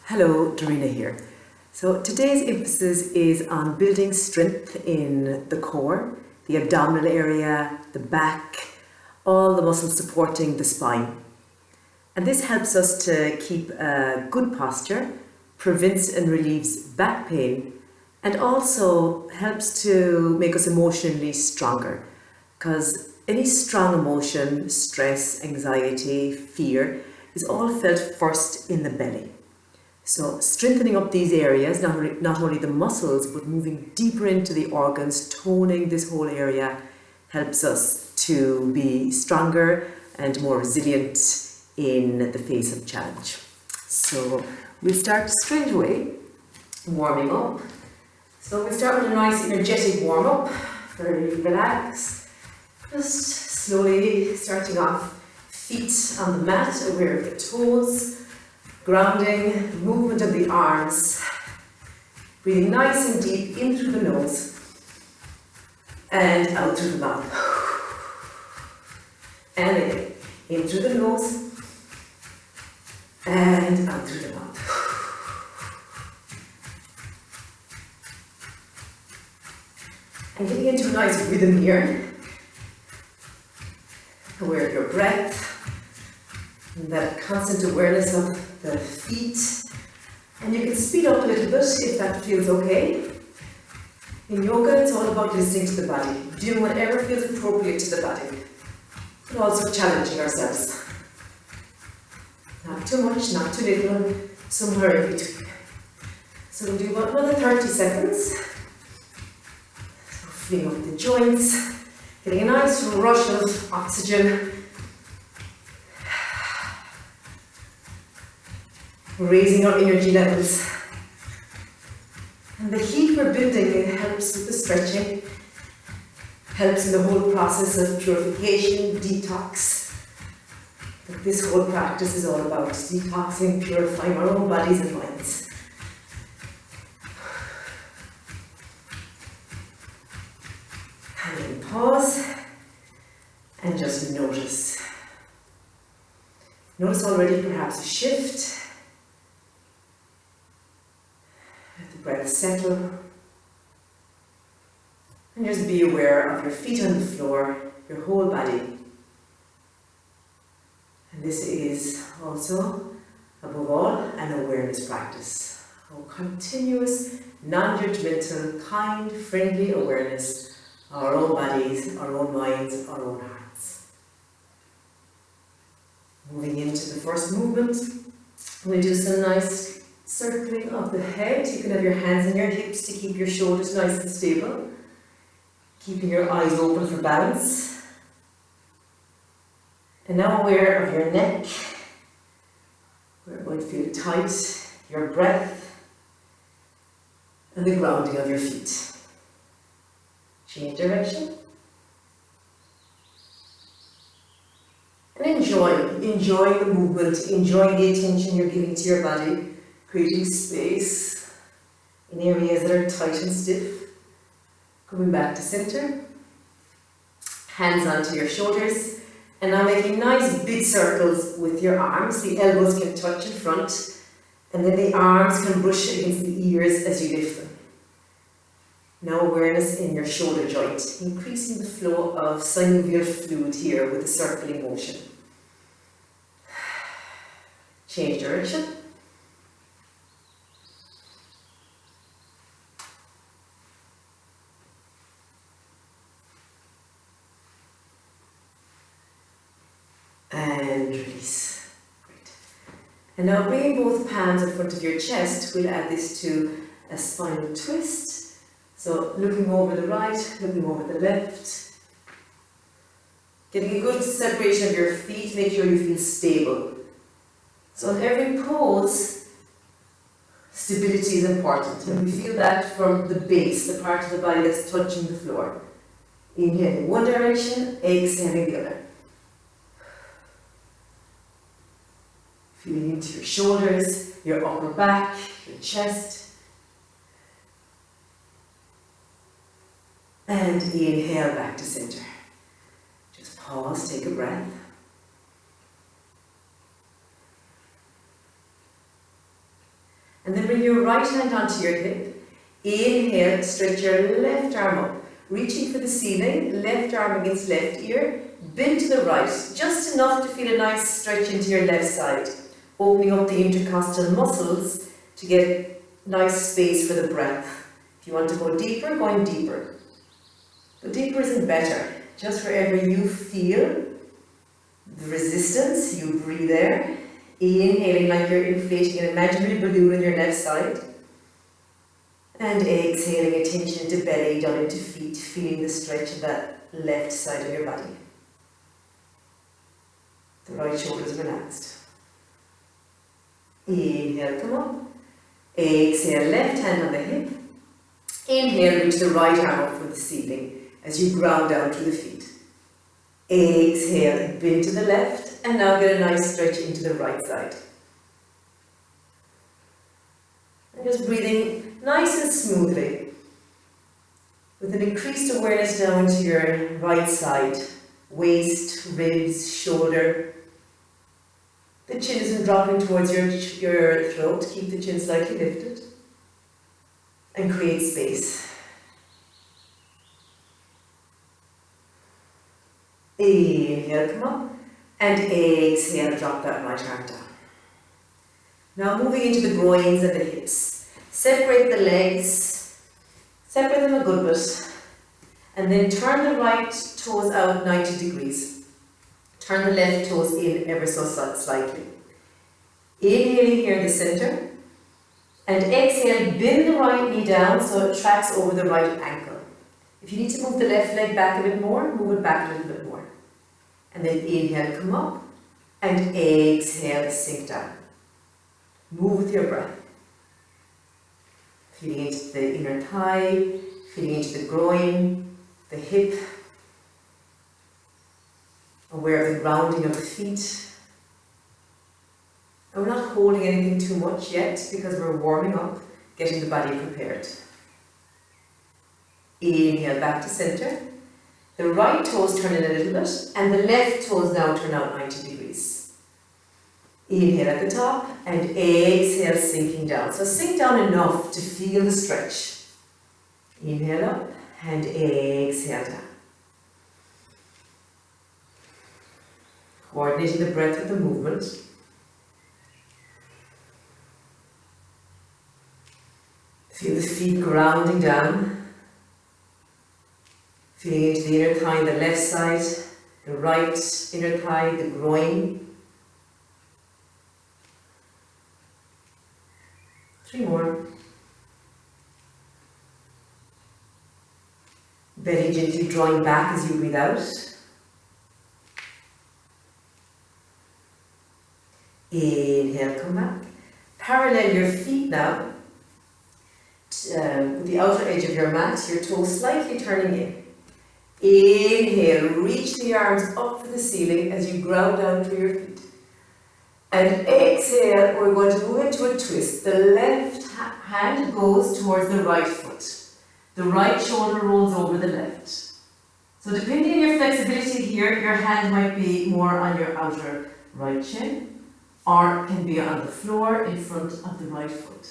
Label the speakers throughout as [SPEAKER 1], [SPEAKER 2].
[SPEAKER 1] Hello, Darina here. So today's emphasis is on building strength in the core, the abdominal area, the back, all the muscles supporting the spine. And this helps us to keep a good posture, prevents and relieves back pain, and also helps to make us emotionally stronger. Because any strong emotion, stress, anxiety, fear, is all felt first in the belly. So strengthening up these areas, not only the muscles, but moving deeper into the organs, toning this whole area, helps us to be stronger and more resilient in the face of challenge. So we'll start straight away, warming up. So we'll start with a nice energetic warm-up, very relaxed. Just slowly starting off, feet on the mat, aware of the toes. Grounding, movement of the arms, breathing nice and deep in through the nose and out through the mouth. And again, in through the nose and out through the mouth. And getting into a nice rhythm here, aware of your breath. And that constant awareness of the feet. And you can speed up a little bit if that feels okay. In yoga, it's all about listening to the body, doing whatever feels appropriate to the body, but also challenging ourselves. Not too much, not too little, somewhere in between. So we'll do about another 30 seconds. So freeing up the joints, getting a nice rush of oxygen. Raising our energy levels. And the heat we're building helps with the stretching, helps in the whole process of purification, detox. But this whole practice is all about detoxing, purifying our own bodies and minds. And then pause and just notice. Notice already perhaps a shift. Let the breath settle. And just be aware of your feet on the floor, your whole body. And this is also, above all, an awareness practice. A continuous, non-judgmental, kind, friendly awareness of our own bodies, our own minds, our own hearts. Moving into the first movement, we'll do some nice circling of the head. You can have your hands on your hips to keep your shoulders nice and stable. Keeping your eyes open for balance. And now aware of your neck, where it might feel tight, your breath, and the grounding of your feet. Change direction. And enjoy the movement, enjoy the attention you're giving to your body. Creating space in areas that are tight and stiff. Coming back to center. Hands onto your shoulders. And now making nice big circles with your arms. The elbows can touch in front. And then the arms can brush against the ears as you lift them. Now awareness in your shoulder joint. Increasing the flow of synovial fluid here with the circling motion. Change direction. And release. Great. And now bringing both palms in front of your chest, we'll add this to a spinal twist. So looking over the right, looking over the left. Getting a good separation of your feet, make sure you feel stable. So in every pose, stability is important. And we feel that from the base, the part of the body that's touching the floor. Inhaling one direction, exhaling the other. Feeling into your shoulders, your upper back, your chest. And inhale back to center. Just pause, take a breath. And then bring your right hand onto your hip. Inhale, stretch your left arm up. Reaching for the ceiling, left arm against left ear. Bend to the right, just enough to feel a nice stretch into your left side. Opening up the intercostal muscles to get nice space for the breath. If you want to go deeper, going deeper. But deeper isn't better. Just wherever you feel the resistance, you breathe there. Inhaling like you're inflating an imaginary balloon on your left side. And exhaling attention to belly, down into feet, feeling the stretch of that left side of your body. The right shoulder is relaxed. Inhale, come up. Exhale, left hand on the hip. Inhale, reach the right arm up for the ceiling as you ground down through the feet. Exhale, bend to the left, and now get a nice stretch into the right side. And just breathing nice and smoothly, with an increased awareness down to your right side, waist, ribs, shoulder. The chin isn't dropping towards your throat. Keep the chin slightly lifted. And create space. Inhale, come up. And exhale, drop that right arm down. Now moving into the groins and the hips. Separate the legs. Separate them a good bit. And then turn the right toes out 90 degrees. Turn the left toes in ever so slightly. Inhaling here in the center. And exhale, bend the right knee down so it tracks over the right ankle. If you need to move the left leg back a bit more, move it back a little bit more. And then inhale, come up. And exhale, sink down. Move with your breath. Feeling into the inner thigh, feeling into the groin, the hip. Aware of the grounding of the feet. And we're not holding anything too much yet because we're warming up, getting the body prepared. Inhale back to center. The right toes turn in a little bit and the left toes now turn out 90 degrees. Inhale at the top and exhale, sinking down. So sink down enough to feel the stretch. Inhale up and exhale down. Coordinating the breath with the movement. Feel the feet grounding down. Feeling into the inner thigh, the left side, the right inner thigh, the groin. 3 more. Belly gently drawing back as you breathe out. Inhale, come back. Parallel your feet now with the outer edge of your mat, your toes slightly turning in. Inhale, reach the arms up for the ceiling as you ground down through your feet. And exhale, we're going to move into a twist. The left hand goes towards the right foot. The right shoulder rolls over the left. So depending on your flexibility here, your hand might be more on your outer right shin, or can be on the floor in front of the right foot.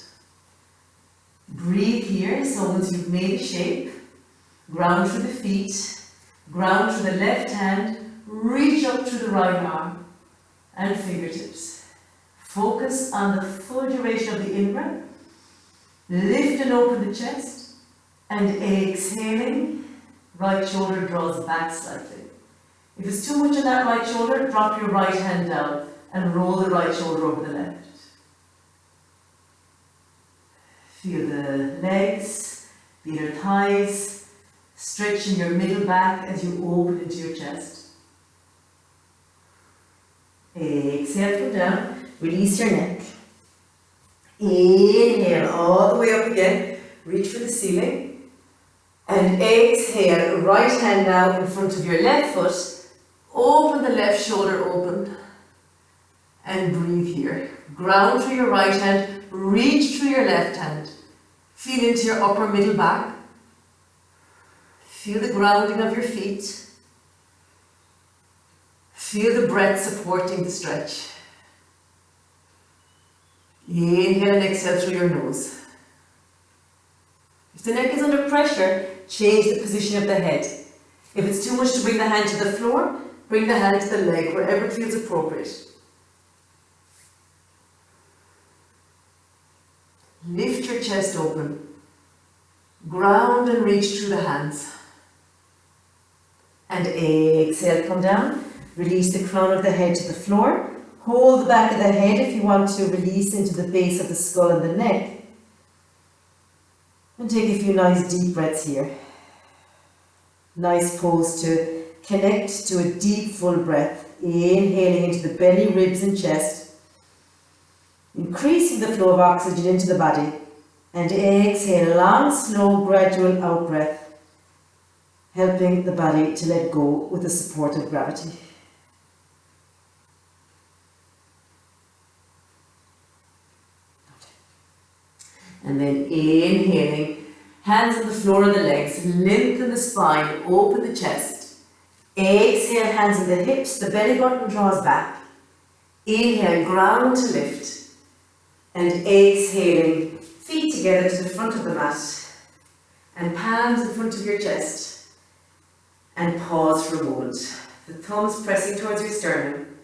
[SPEAKER 1] Breathe here, so once you've made a shape, ground through the feet, ground through the left hand, reach up through the right arm and fingertips. Focus on the full duration of the in-breath. Lift and open the chest, and exhaling, right shoulder draws back slightly. If it's too much on that right shoulder, drop your right hand down and roll the right shoulder over the left. Feel the legs, the inner thighs, stretching your middle back as you open into your chest. Exhale, come down, release your neck. Inhale, all the way up again, reach for the ceiling. And exhale, right hand now in front of your left foot, open the left shoulder open. And breathe here. Ground through your right hand, reach through your left hand. Feel into your upper middle back. Feel the grounding of your feet. Feel the breath supporting the stretch. Inhale and exhale through your nose. If the neck is under pressure, change the position of the head. If it's too much to bring the hand to the floor, bring the hand to the leg, wherever it feels appropriate. Lift your chest open. Ground and reach through the hands. And exhale, come down. Release the crown of the head to the floor. Hold the back of the head if you want to release into the base of the skull and the neck. And take a few nice deep breaths here. Nice pose to connect to a deep full breath. Inhaling into the belly, ribs and chest. Increasing the flow of oxygen into the body. And exhale, long, slow, gradual out breath. Helping the body to let go with the support of gravity. And then inhaling, hands on the floor of the legs, lengthen the spine, open the chest. Exhale, hands on the hips, the belly button draws back. Inhale, ground to lift. And exhaling, feet together to the front of the mat. And palms in front of your chest. And pause for a moment. The thumbs pressing towards your sternum.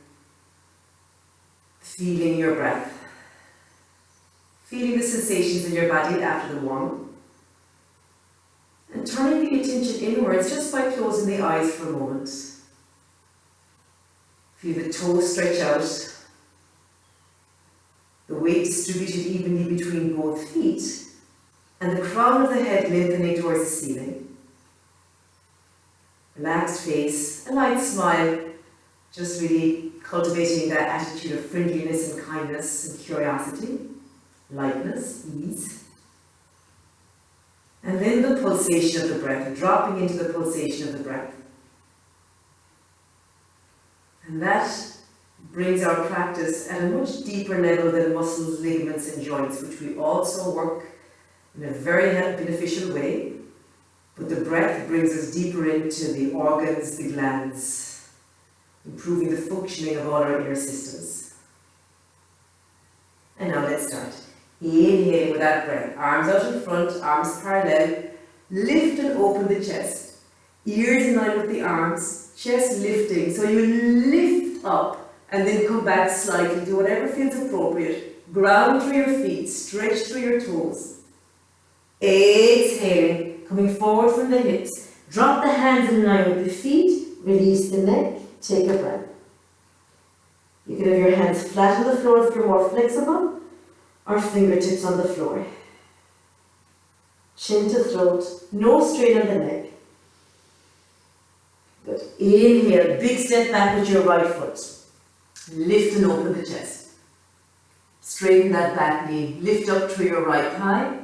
[SPEAKER 1] Feeling your breath. Feeling the sensations in your body after the warm. And turning the attention inwards just by closing the eyes for a moment. Feel the toes stretch out. The weight distributed evenly between both feet. And the crown of the head lengthening towards the ceiling. Relaxed face, a light smile. Just really cultivating that attitude of friendliness and kindness and curiosity. Lightness, ease. And then the pulsation of the breath, dropping into the pulsation of the breath. And that brings our practice at a much deeper level than muscles, ligaments and joints, which we also work in a very beneficial way. But the breath brings us deeper into the organs, the glands, improving the functioning of all our inner systems. And now let's start. Inhaling with that breath, arms out in front, arms parallel, lift and open the chest, ears in line with the arms, chest lifting, so you lift up and then come back slightly, do whatever feels appropriate, ground through your feet, stretch through your toes, exhaling, coming forward from the hips, drop the hands in line with the feet, release the neck, take a breath. You can have your hands flat on the floor if you're more flexible, or fingertips on the floor. Chin to throat, no strain on the neck. Good. Inhale, big step back with your right foot. Lift and open the chest. Straighten that back knee, lift up through your right thigh.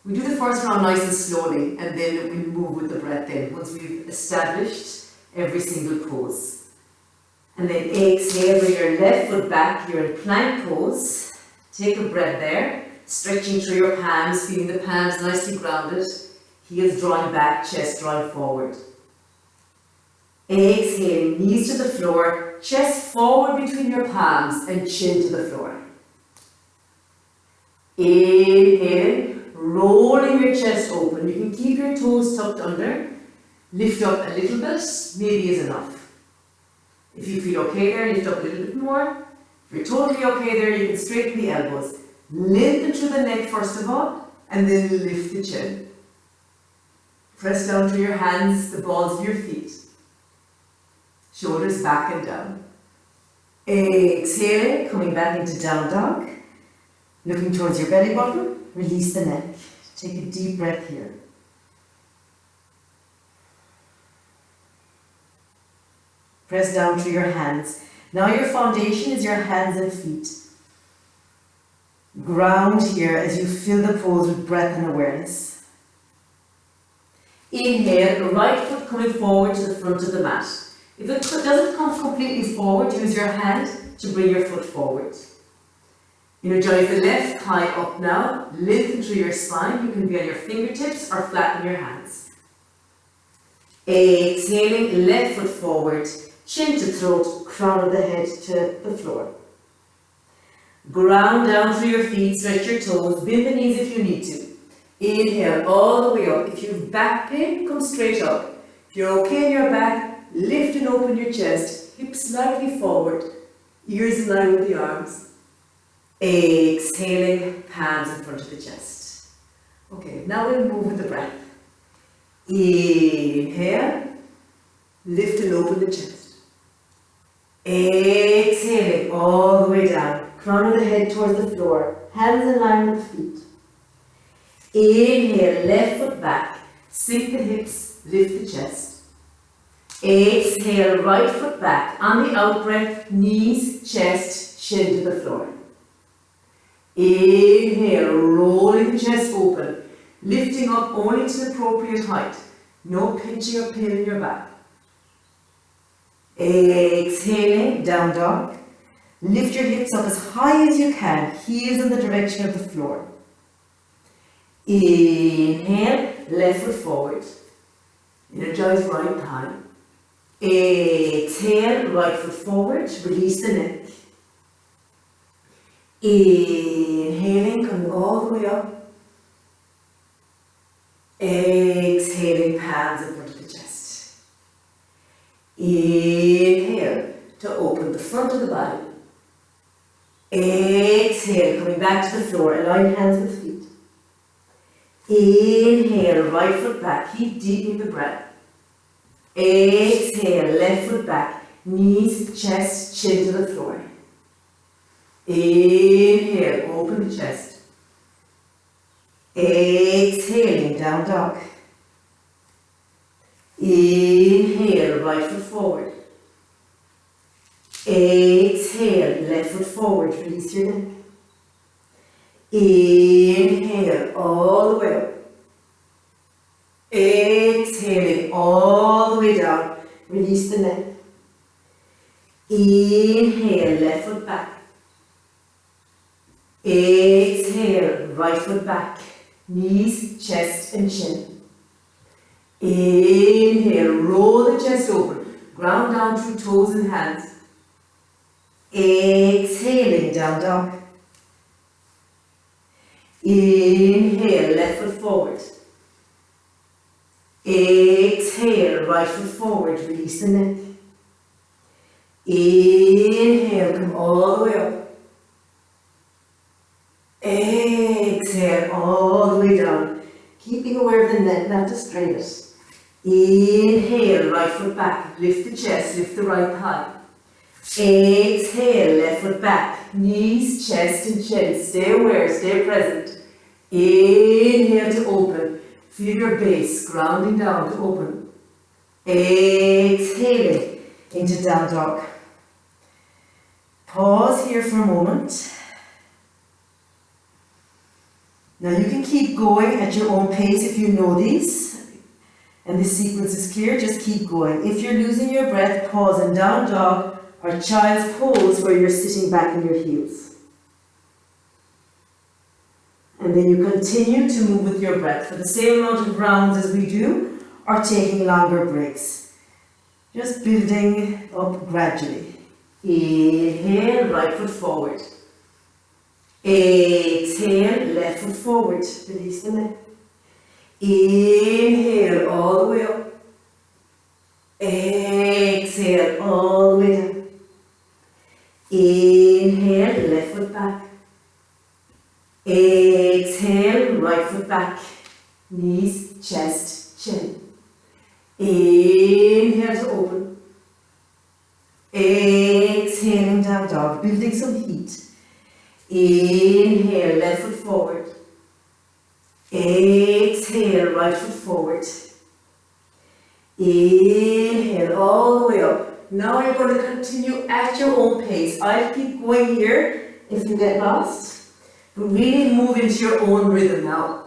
[SPEAKER 1] We do the first round nice and slowly, and then we move with the breath in, once we've established every single pose. And then exhale, bring your left foot back, you're in plank pose. Take a breath there, stretching through your palms, feeling the palms nicely grounded, heels drawing back, chest drawing forward. Exhaling, knees to the floor, chest forward between your palms and chin to the floor. Inhaling, rolling your chest open. You can keep your toes tucked under, lift up a little bit, maybe is enough. If you feel okay there, lift up a little bit more. If you're totally okay there, you can straighten the elbows. Lengthen through the neck first of all, and then lift the chin. Press down through your hands, the balls of your feet. Shoulders back and down. Exhaling, coming back into down dog. Looking towards your belly button, release the neck. Take a deep breath here. Press down through your hands. Now your foundation is your hands and feet. Ground here as you fill the pose with breath and awareness. Inhale, right foot coming forward to the front of the mat. If it doesn't come completely forward, use your hand to bring your foot forward. Energize the left thigh up now. Lengthen through your spine. You can be on your fingertips or flatten your hands. Exhaling, left foot forward. Chin to throat, crown of the head to the floor. Ground down through your feet, stretch your toes, bend the knees if you need to. Inhale all the way up. If you have back pain, come straight up. If you're okay in your back, lift and open your chest, hips slightly forward, ears in line with the arms. Exhaling, hands in front of the chest. Okay, now we'll move with the breath. Inhale, lift and open the chest. Exhaling all the way down, crown of the head towards the floor, hands in line with the feet. Inhale, left foot back, sink the hips, lift the chest. Exhale, right foot back, on the out breath, knees, chest, chin to the floor. Inhale, rolling the chest open, lifting up only to the appropriate height. No pinching or pain in your back. Exhaling, down dog. Lift your hips up as high as you can, heels in the direction of the floor. Inhale, left foot forward. Energize right thigh. Exhale, right foot forward, release the neck. Inhaling, coming all the way up. Exhaling, hands in front of the chest. Inhale to open the front of the body. Exhale, coming back to the floor, align hands with feet. Inhale, right foot back, keep deep in the breath. Exhale, left foot back, knees, chest, chin to the floor. Inhale, open the chest. Exhaling, down dog. Inhale, right foot forward. Exhale, left foot forward, release your neck. Inhale, all the way up. Exhaling, all the way down, release the neck. Inhale, left foot back. Exhale, right foot back, knees, chest and chin. Inhale, roll the chest open, ground down through toes and hands. Exhaling, down dog. Inhale, left foot forward. Exhale, right foot forward, release the neck. Inhale, come all the way up. Exhale, all the way down. Keeping aware of the neck, not to strain it. Inhale, right foot back, lift the chest, lift the right thigh. Exhale, left foot back, knees, chest and chin. Stay aware, stay present. Inhale to open. Feel your base grounding down to open. Exhaling into down dog. Pause here for a moment. Now you can keep going at your own pace if you know these. And this sequence is clear, just keep going. If you're losing your breath, pause in down dog or child's pose where you're sitting back on your heels. And then you continue to move with your breath for the same amount of rounds as we do, or taking longer breaks. Just building up gradually. Inhale, right foot forward. Exhale, left foot forward. Release the neck. Inhale, all the way up. Exhale, all the way down. Inhale, left foot back. Exhale, right foot back. Knees, chest, chin. Inhale to open. Exhaling down dog, building some heat. Inhale, left foot forward. Exhale, right foot forward. Inhale, all the way up. Now you're going to continue at your own pace. I'll keep going here if you get lost. But really move into your own rhythm now.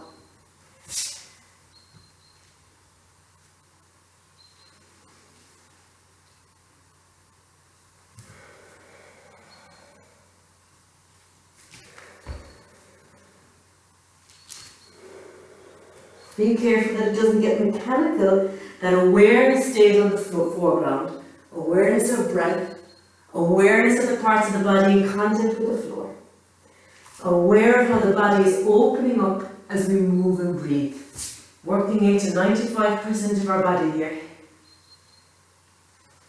[SPEAKER 1] Be careful that it doesn't get mechanical, that awareness stays on the foreground. Awareness of breath, awareness of the parts of the body in contact with the floor. Aware of how the body is opening up as we move and breathe. Working into 95% of our body here.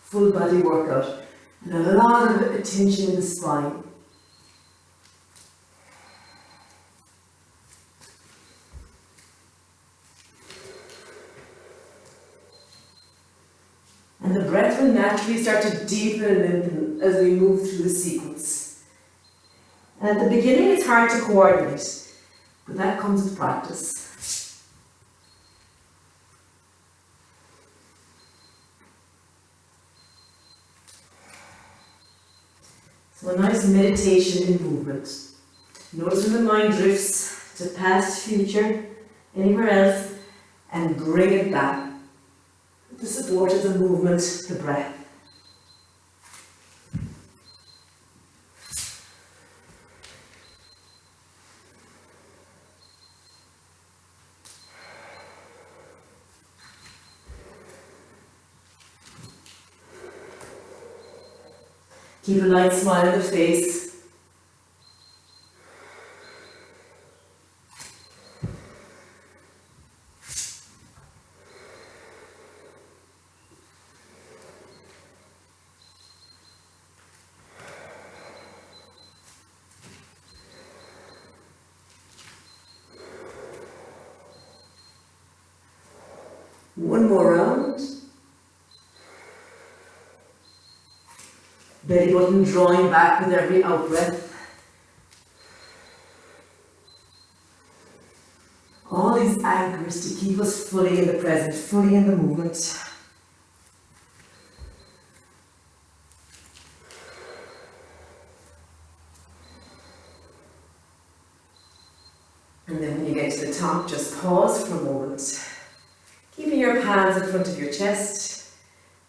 [SPEAKER 1] Full body workout. And a lot of attention in the spine. And the breath will naturally start to deepen and lengthen as we move through the sequence. And at the beginning it's hard to coordinate, but that comes with practice. So a nice meditation in movement. Notice when the mind drifts to past, future, anywhere else, and bring it back. The support of the movement, the breath. Keep a light smile on the face. One more round. Belly button drawing back with every out breath. All these anchors to keep us fully in the present, fully in the movement. And then when you get to the top, just pause for a moment. Keeping your palms in front of your chest,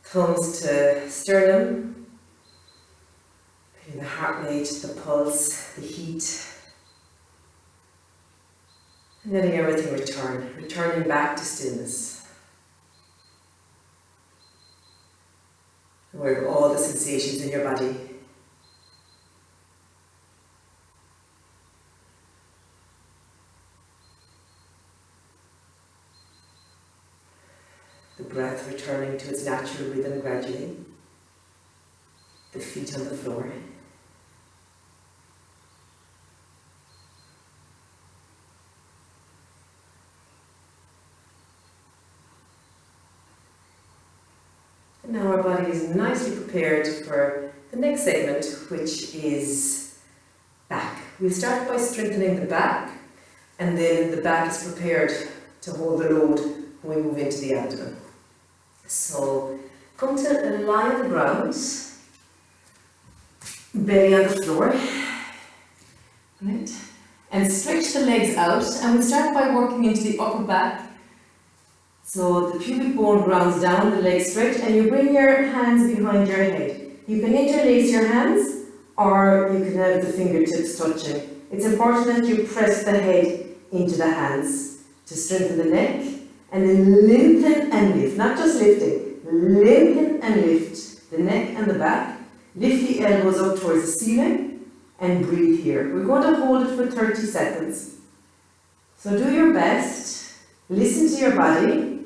[SPEAKER 1] thumbs to sternum, feeling the heart rate, the pulse, the heat, and letting everything return, returning back to stillness. Aware of all the sensations in your body. The breath returning to its natural rhythm gradually. The feet on the floor. And now our body is nicely prepared for the next segment, which is back. We'll start by strengthening the back, and then the back is prepared to hold the load when we move into the abdomen. So come to lie on the ground, belly on the floor, right? And stretch the legs out, and we'll start by working into the upper back. So the pubic bone grounds down, the legs stretch, and you bring your hands behind your head. You can interlace your hands, or you can have the fingertips touching. It's important that you press the head into the hands to strengthen the neck. And then lengthen and lift, not just lifting, lengthen and lift the neck and the back. Lift the elbows up towards the ceiling and breathe here. We're going to hold it for 30 seconds. So do your best, listen to your body,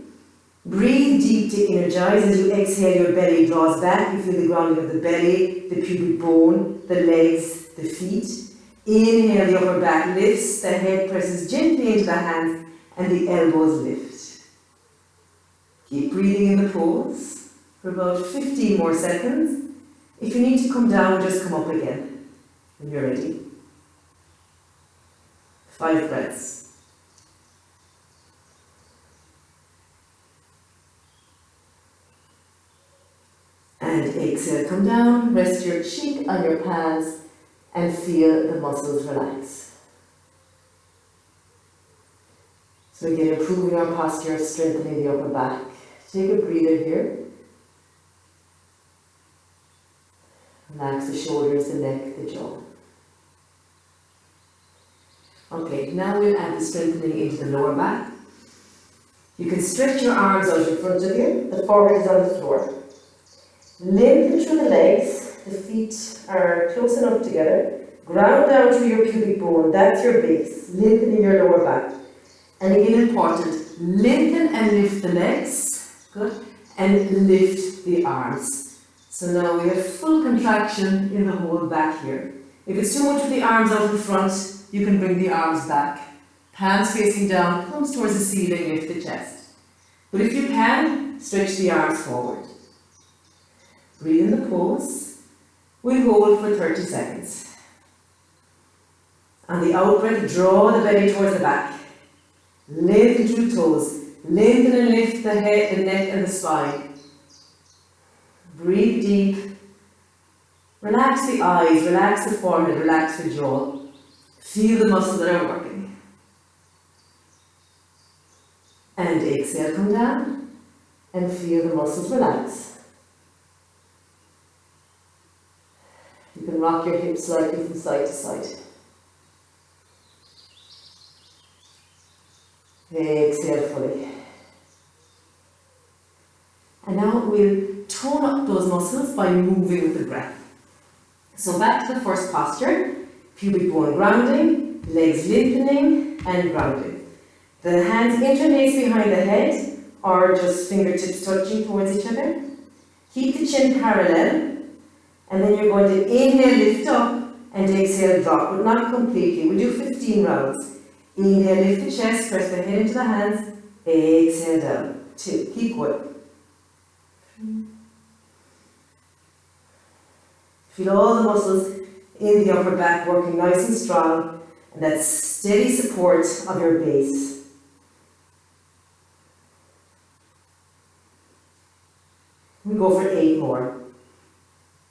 [SPEAKER 1] breathe deep to energize. As you exhale, your belly draws back. You feel the grounding of the belly, the pubic bone, the legs, the feet. Inhale, the upper back lifts, the head presses gently into the hands, and the elbows lift. Keep breathing in the pose for about 15 more seconds. If you need to come down, just come up again when you're ready. 5 breaths. And exhale, come down, rest your cheek on your palms and feel the muscles relax. So again, improving our posture, strengthening the upper back. Take a breather here. Relax the shoulders, the neck, the jaw. Okay, now we'll add the strengthening into the lower back. You can stretch your arms out in front of you. The forehead is on the floor. Lengthen through the legs. The feet are close enough together. Ground down to your pubic bone, that's your base, lengthening your lower back. And again, important, lengthen and lift the legs, good, and lift the arms. So now we have full contraction in the whole back here. If it's too much with the arms out in front, you can bring the arms back. Palms facing down, palms towards the ceiling, lift the chest. But if you can, stretch the arms forward. Breathe in the pose. We hold for 30 seconds. On the out breath, draw the belly towards the back. Lengthen through the toes. Lengthen and lift the head, the neck and the spine. Breathe deep. Relax the eyes, relax the forehead, relax the jaw. Feel the muscles that are working. And exhale, come down. And feel the muscles relax. You can rock your hips slightly from side to side. Exhale fully. And now we'll tone up those muscles by moving with the breath. So back to the first posture, pubic bone grounding, legs lengthening and grounding. The hands interlace behind the head or just fingertips touching towards each other. Keep the chin parallel and then you're going to inhale, lift up and exhale, drop, but not completely. We'll do 15 rounds. Inhale, lift the chest, press the head into the hands, exhale down. 2, keep going. Feel all the muscles in the upper back working nice and strong, and that steady support of your base. We go for 8 more.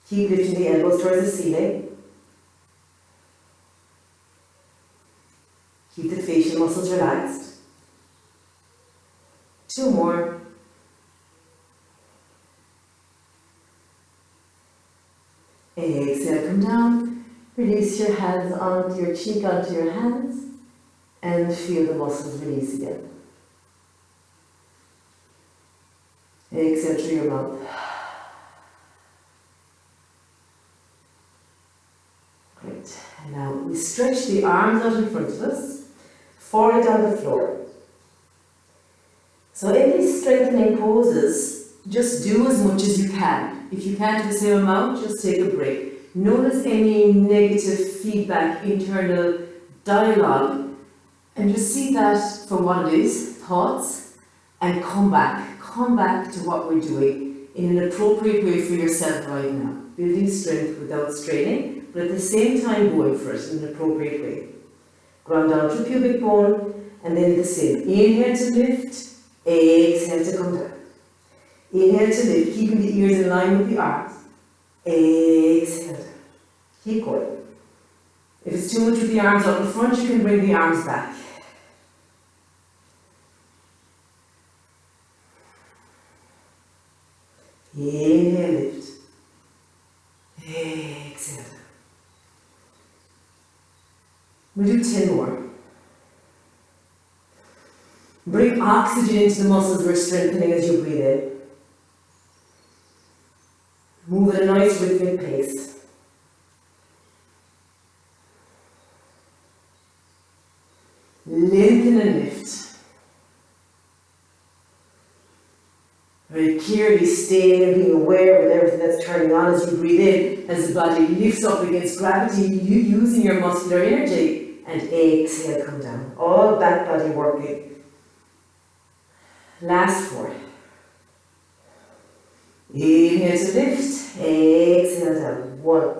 [SPEAKER 1] Keep lifting the elbows towards the ceiling. Keep the facial muscles relaxed. 2 more. Exhale, come down. Release your hands onto your cheek, onto your hands, and feel the muscles release again. Exhale through your mouth. Great. And now we stretch the arms out in front of us, forward down the floor. So in these strengthening poses, just do as much as you can. If you can't do the same amount, just take a break. Notice any negative feedback, internal dialogue, and just see that for what it is, thoughts, and come back to what we're doing in an appropriate way for yourself right now. Building strength without straining, but at the same time going for it in an appropriate way. Ground down to pubic bone, and then the same. Inhale to lift, exhale to come down. Inhale to lift, keeping the ears in line with the arms. Exhale. Keep going. If it's too much with the arms out in front, you can bring the arms back. Inhale, lift. Exhale. We'll do 10 more. Bring oxygen into the muscles we're strengthening as you breathe in. Move at a nice rhythmic pace. Lengthen and lift. Very clearly staying and being aware with everything that's turning on as you breathe in, as the body lifts up against gravity, you using your muscular energy, and exhale, come down. All back body working. Last 4. Inhale to lift, exhale down. 1,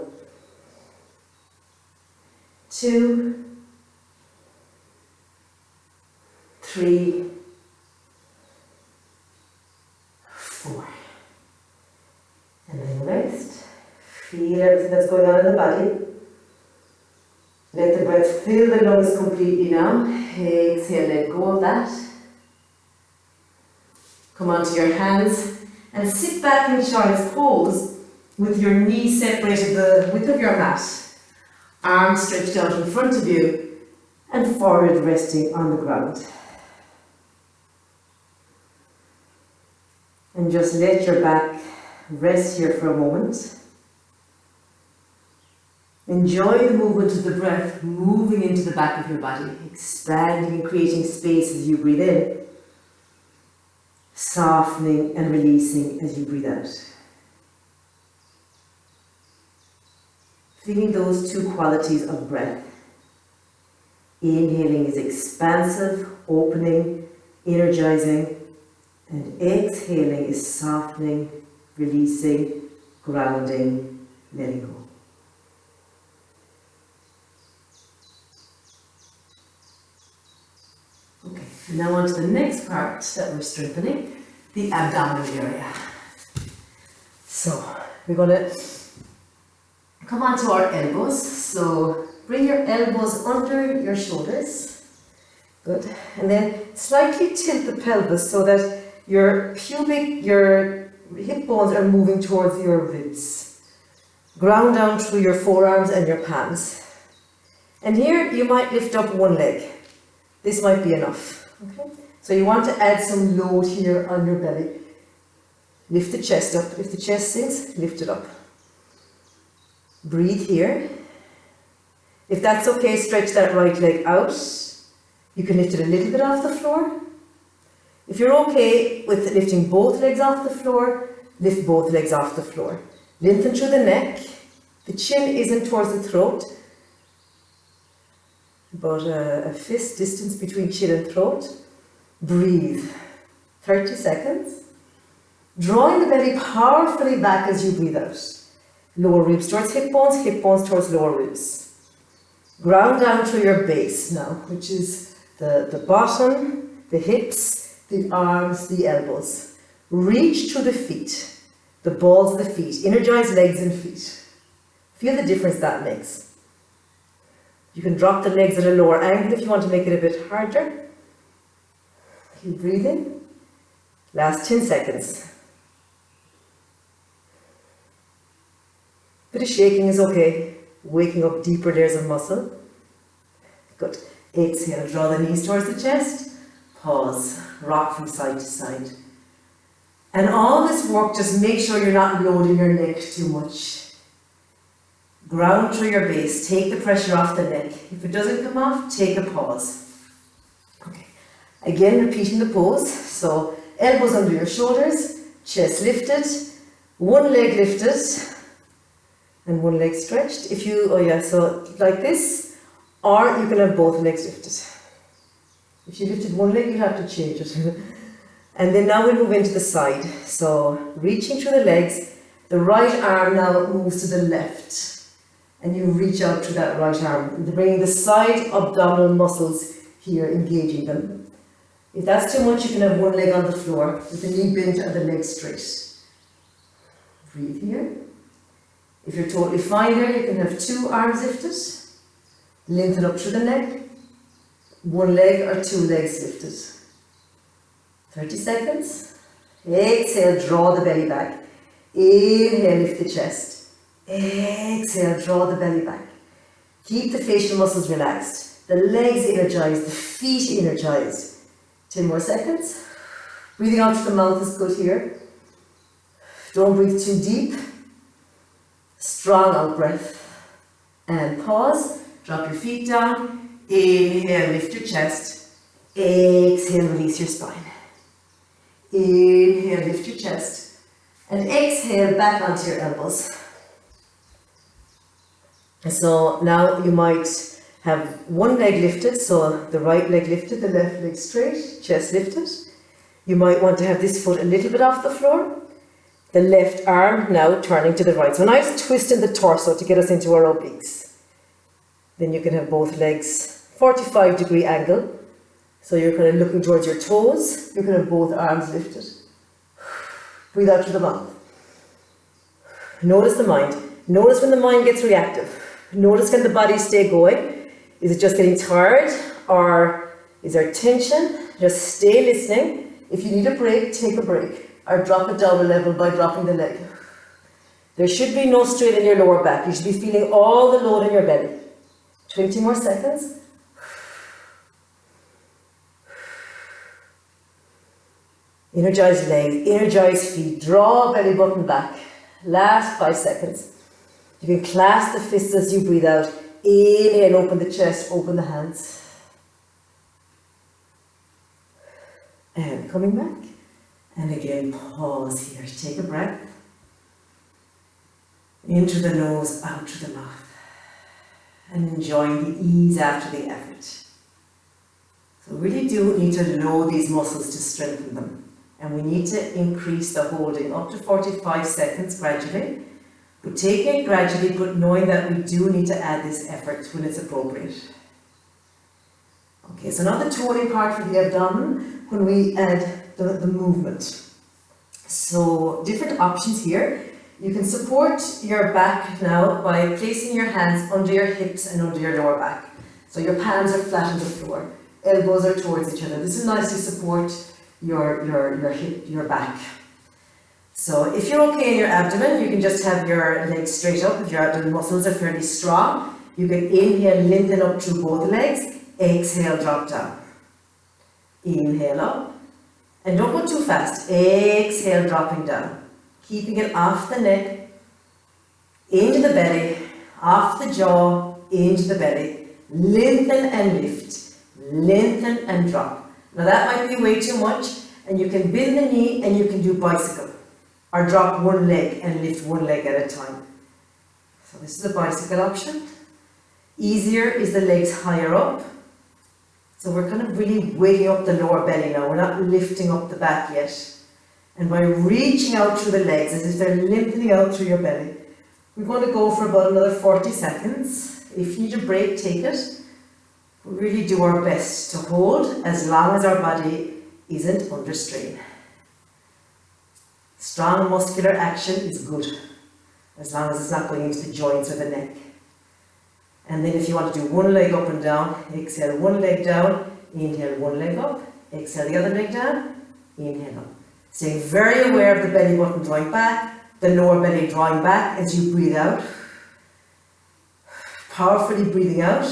[SPEAKER 1] 2, 3, 4. And then rest. Feel everything that's going on in the body. Let the breath fill the lungs completely now. Exhale, let go of that. Come onto your hands and sit back in child's pose with your knees separated the width of your mat. Arms stretched out in front of you and forehead resting on the ground. And just let your back rest here for a moment. Enjoy the movement of the breath moving into the back of your body, expanding and creating space as you breathe in, softening and releasing as you breathe out. Feeling those two qualities of breath. Inhaling is expansive, opening, energizing, and exhaling is softening, releasing, grounding, letting go. Okay, and now on to the next part that we're strengthening, the abdominal area. So we're going to come onto our elbows. So bring your elbows under your shoulders. Good. And then slightly tilt the pelvis so that your hip bones are moving towards your ribs. Ground down through your forearms and your palms. And here you might lift up one leg. This might be enough. Okay? So you want to add some load here on your belly. Lift the chest up. If the chest sinks, lift it up. Breathe here. If that's okay, stretch that right leg out. You can lift it a little bit off the floor. If you're okay with lifting both legs off the floor, lift both legs off the floor. Lengthen through the neck. The chin isn't towards the throat. About a fist distance between chin and throat. Breathe. 30 seconds. Drawing the belly powerfully back as you breathe out. Lower ribs towards hip bones towards lower ribs. Ground down through your base now, which is the bottom, the hips, the arms, the elbows. Reach through the feet, the balls of the feet. Energize legs and feet. Feel the difference that makes. You can drop the legs at a lower angle if you want to make it a bit harder. Keep breathing. Last 10 seconds. Bit of shaking is okay. Waking up deeper layers of muscle. Good. Exhale, draw the knees towards the chest. Pause. Rock from side to side. And all this work, just make sure you're not loading your neck too much. Ground through your base. Take the pressure off the neck. If it doesn't come off, take a pause. Okay. Again, repeating the pose. So, elbows under your shoulders, chest lifted, one leg lifted, and one leg stretched. If you, so like this, or you can have both legs lifted. If you lifted one leg, you have to change it. And then now we move into the side. So, reaching through the legs, the right arm now moves to the left. And you reach out through that right arm, bringing the side abdominal muscles here, engaging them. If that's too much, you can have one leg on the floor with the knee bent and the leg straight. Breathe here. If you're totally fine there, you can have two arms lifted, lengthen up through the neck, one leg or two legs lifted. 30 seconds. Exhale, draw the belly back. Inhale, lift the chest. Exhale, draw the belly back. Keep the facial muscles relaxed. The legs energized, the feet energized. 10 more seconds. Breathing out through the mouth is good here. Don't breathe too deep. Strong out breath. And pause. Drop your feet down. Inhale, lift your chest. Exhale, release your spine. Inhale, lift your chest. And exhale, back onto your elbows. So now you might have one leg lifted, so the right leg lifted, the left leg straight, chest lifted. You might want to have this foot a little bit off the floor. The left arm now turning to the right. So nice twist in the torso to get us into our obliques. Then you can have both legs 45-degree angle. So you're kind of looking towards your toes. You can have both arms lifted. Breathe out through the mouth. Notice the mind. Notice when the mind gets reactive. Notice, can the body stay going? Is it just getting tired, or is there tension? Just stay listening. If you need a break, take a break, or drop it down a level by dropping the leg. There should be no strain in your lower back. You should be feeling all the load in your belly. 20 more seconds. Energize legs, energize feet, draw belly button back. Last 5 seconds. You can clasp the fists as you breathe out. Inhale, open the chest, open the hands. And coming back. And again, pause here. Take a breath. In through the nose, out through the mouth. And enjoying the ease after the effort. So we really do need to load these muscles to strengthen them. And we need to increase the holding up to 45 seconds gradually. We're taking it gradually, but knowing that we do need to add this effort when it's appropriate. Okay, so now the toning part for the abdomen, when we add the movement. So different options here. You can support your back now by placing your hands under your hips and under your lower back. So your palms are flat on the floor, elbows are towards each other. This is nice to support your back. So if you're okay in your abdomen, you can just have your legs straight up. If your abdomen muscles are fairly strong, you can inhale, lengthen up through both legs. Exhale, drop down. Inhale up. And don't go too fast. Exhale, dropping down. Keeping it off the neck, into the belly, off the jaw, into the belly. Lengthen and lift. Lengthen and drop. Now that might be way too much, and you can bend the knee and you can do bicycle. Or drop one leg and lift one leg at a time. So this is the bicycle option. Easier is the legs higher up. So we're kind of really waking up the lower belly now. We're not lifting up the back yet. And by reaching out through the legs, as if they're lengthening out through your belly, we're going to go for about another 40 seconds. If you need a break, take it. We really do our best to hold as long as our body isn't under strain. Strong muscular action is good, as long as it's not going into the joints or the neck. And then if you want to do one leg up and down, exhale one leg down, inhale one leg up, exhale the other leg down, inhale up. Staying very aware of the belly button drawing back, the lower belly drawing back as you breathe out. Powerfully breathing out,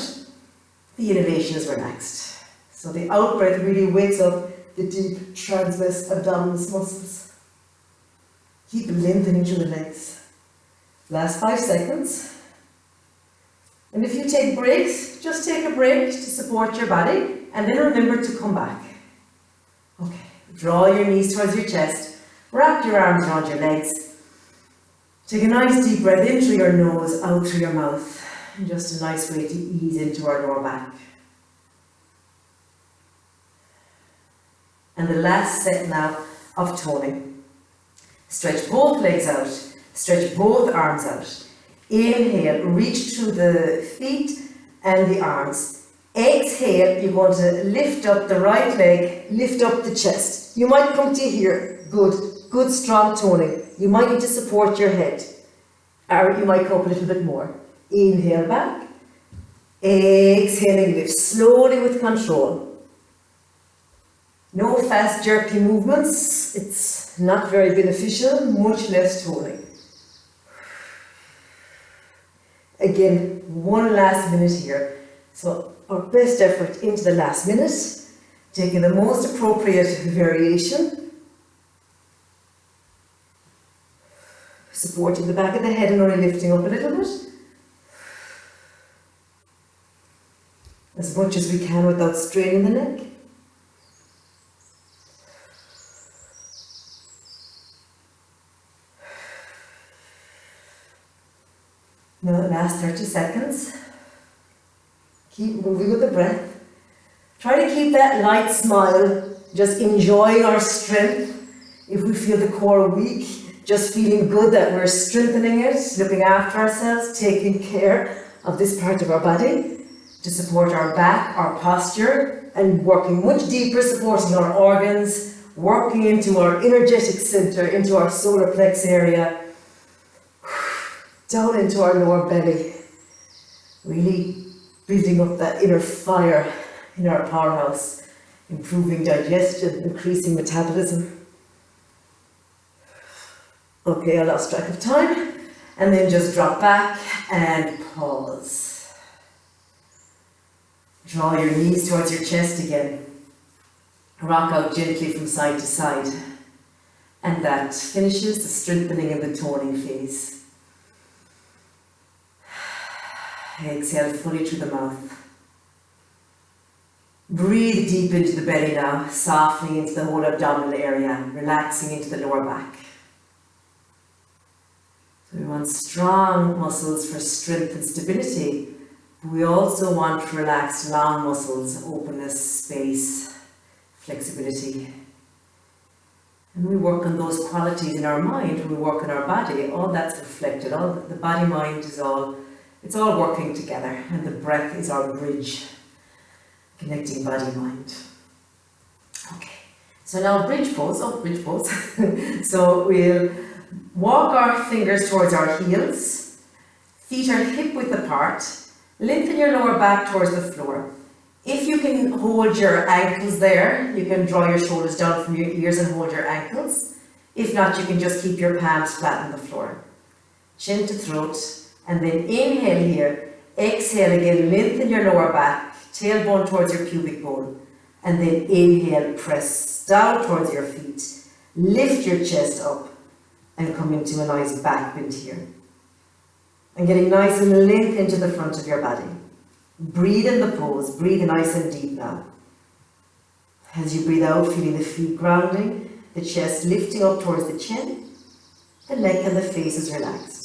[SPEAKER 1] the inhalation is relaxed. So the out breath really wakes up the deep transverse abdominis muscles. Keep lengthening through the legs. Last 5 seconds. And if you take breaks, just take a break to support your body, and then remember to come back. Okay, draw your knees towards your chest, wrap your arms around your legs. Take a nice deep breath in through your nose, out through your mouth. And just a nice way to ease into our lower back. And the last set now of toning. Stretch both legs out, stretch both arms out. Inhale, reach through the feet and the arms. Exhale, you're going to lift up the right leg, lift up the chest. You might come to here, good strong toning. You might need to support your head, or you might come up a little bit more. Inhale back, exhaling lift, slowly with control. No fast jerky movements, it's not very beneficial, much less toning. Again, one last minute here. So our best effort into the last minute, taking the most appropriate variation. Supporting the back of the head and only lifting up a little bit. As much as we can without straining the neck. Now the last 30 seconds. Keep moving with the breath. Try to keep that light smile, just enjoying our strength. If we feel the core weak, just feeling good that we're strengthening it, looking after ourselves, taking care of this part of our body to support our back, our posture, and working much deeper, supporting our organs, working into our energetic center, into our solar plex area, down into our lower belly, really building up that inner fire in our powerhouse, improving digestion, increasing metabolism. Okay, I lost track of time, and then just drop back and pause. Draw your knees towards your chest again. Rock out gently from side to side, and that finishes the strengthening and the toning phase. Exhale fully through the mouth. Breathe deep into the belly now, softening into the whole abdominal area, relaxing into the lower back. So we want strong muscles for strength and stability, but we also want relaxed long muscles, openness, space, flexibility. And we work on those qualities in our mind, when we work on our body, all that's reflected, all the body-mind is it's all working together, and the breath is our bridge, connecting body-mind. Okay, so now bridge pose, bridge pose. So we'll walk our fingers towards our heels, feet are hip-width apart, lengthen your lower back towards the floor. If you can hold your ankles there, you can draw your shoulders down from your ears and hold your ankles. If not, you can just keep your palms flat on the floor. Chin to throat, and then inhale here, exhale again, lengthen your lower back, tailbone towards your pubic bone, and then inhale, press down towards your feet, lift your chest up, and come into a nice back bend here. And getting nice and limp into the front of your body. Breathe in the pose, breathe nice and deep now. As you breathe out, feeling the feet grounding, the chest lifting up towards the chin, the neck and the face is relaxed.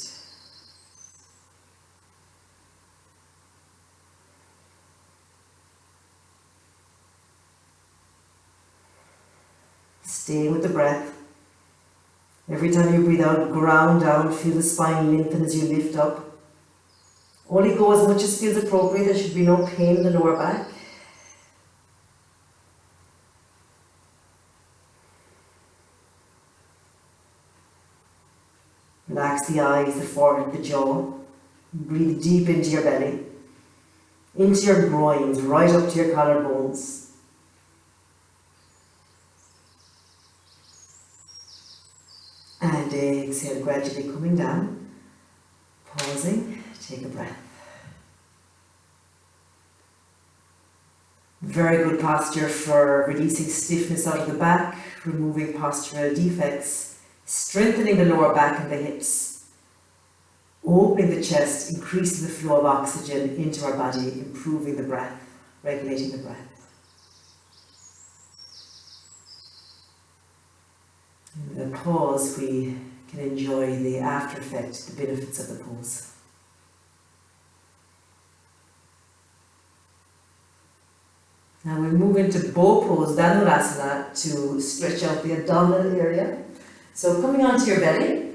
[SPEAKER 1] Stay with the breath. Every time you breathe out, ground down, feel the spine lengthen as you lift up. Only go as much as feels appropriate, there should be no pain in the lower back. Relax the eyes, the forehead, the jaw. Breathe deep into your belly, into your groins, right up to your collarbones. And exhale, gradually coming down, pausing, take a breath. Very good posture for releasing stiffness out of the back, removing postural defects, strengthening the lower back and the hips, opening the chest, increasing the flow of oxygen into our body, improving the breath, regulating the breath. In a pause, we can enjoy the after effect, the benefits of the pose. Now we move into bow pose, Dhanurasana, to stretch out the abdominal area. So coming onto your belly,